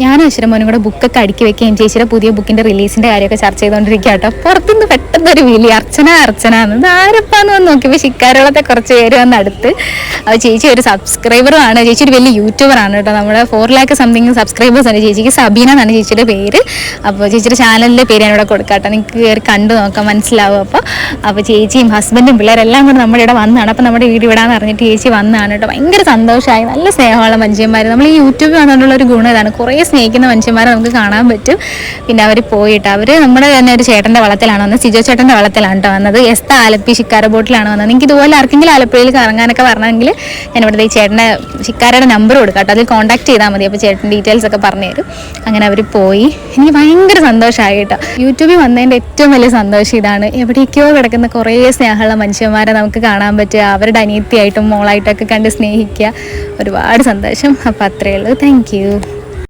ഞാനും അശ്വരമോനും കൂടെ ബുക്കൊക്കെ അടുക്കി വെക്കുകയും ചേച്ചിയുടെ പുതിയ ബുക്കിൻ്റെ റിലീസിൻ്റെ കാര്യമൊക്കെ ചർച്ച ചെയ്തുകൊണ്ടിരിക്കുക കേട്ടോ. പുറത്തുനിന്ന് പെട്ടെന്നൊരു വിളി, അർച്ചന എന്ന്. ഇത് ആരപ്പാന്ന് വന്ന് നോക്കിയപ്പോൾ ശിക്കാരുകളത്തെ കുറച്ച് പേര് വന്ന് അടുത്ത്. അപ്പോൾ ചേച്ചി ഒരു സബ്സ്ക്രൈബറുമാണ്, ചേച്ചി ഒരു വലിയ യൂട്യൂബറാണ് കേട്ടോ. നമ്മുടെ 4 lakh സംതിങ് സബ്സ്ക്രൈബേഴ്സ് ആണ് ചേച്ചിക്ക്. സബീന എന്നാണ് ചേച്ചിയുടെ പേര്. അപ്പോൾ ചേച്ചിയുടെ ചാനലിൻ്റെ പേര് ഞാൻ ഇവിടെ കൊടുക്കാം കേട്ടോ, നിങ്ങൾക്ക് കയറി കണ്ടു നോക്കാം, മനസ്സിലാവും. അപ്പോൾ ചേച്ചിയും ഹസ്ബൻഡും പിള്ളേരെല്ലാം കൂടെ നമ്മുടെ ഇവിടെ വന്നതാണ്. അപ്പോൾ നമ്മുടെ വീട് ഇവിടാന്ന് പറഞ്ഞിട്ട് ചേച്ചി വന്നതാണ് കേട്ടോ. ഭയങ്കര സന്തോഷമായി, നല്ല സ്നേഹമുള്ള മനുഷ്യന്മാർ. നമ്മൾ ഈ യൂട്യൂബിൽ വന്നിട്ടുള്ള ഒരു ഗുണം ഇതാണ്, കുറേ സ്നേഹിക്കുന്ന മനുഷ്യന്മാരെ നമുക്ക് കാണാൻ പറ്റും. പിന്നെ അവർ പോയിട്ട് അവർ നമ്മുടെ തന്നെ ഒരു ചേട്ടൻ്റെ വളത്തിലാണ് വന്നത്, സിജോ ചേട്ടൻ്റെ വളത്തിലാണ് കേട്ടോ വന്നത്. എസ്ത ആലപ്പി ശിക്കാര ബോട്ടിലാണ് വന്നത്. നിങ്ങൾക്ക് ഇതുപോലെ ആർക്കെങ്കിലും ആലപ്പുഴയിൽ കറങ്ങാനൊക്കെ പറഞ്ഞെങ്കിൽ ഞാൻ ഇവിടുത്തെ ഈ ചേട്ടൻ്റെ ശിക്കാരയുടെ നമ്പർ കൊടുക്കാം കേട്ടോ, അതിൽ കോൺടാക്ട് ചെയ്താൽ മതി. അപ്പോൾ ചേട്ടൻ ഡീറ്റെയിൽസ് ഒക്കെ പറഞ്ഞു തരും. അങ്ങനെ അവർ പോയി. എനിക്ക് ഭയങ്കര സന്തോഷമായി കേട്ടോ. യൂട്യൂബിൽ വന്നതിൻ്റെ ഏറ്റവും വലിയ സന്തോഷം ഇതാണ്, എവിടേക്കോ കിടക്കുന്ന കുറേ സ്നേഹമുള്ള മനുഷ്യന്മാരെ നമുക്ക് കാണാൻ പറ്റുക, അവരുടെ അനിയത്തിയായിട്ടും മോളായിട്ടൊക്കെ കണ്ട് സ്നേഹിക്കുക. ഒരുപാട് സന്തോഷം. അപ്പോൾ അത്രയേ ഉള്ളൂ. Thank you.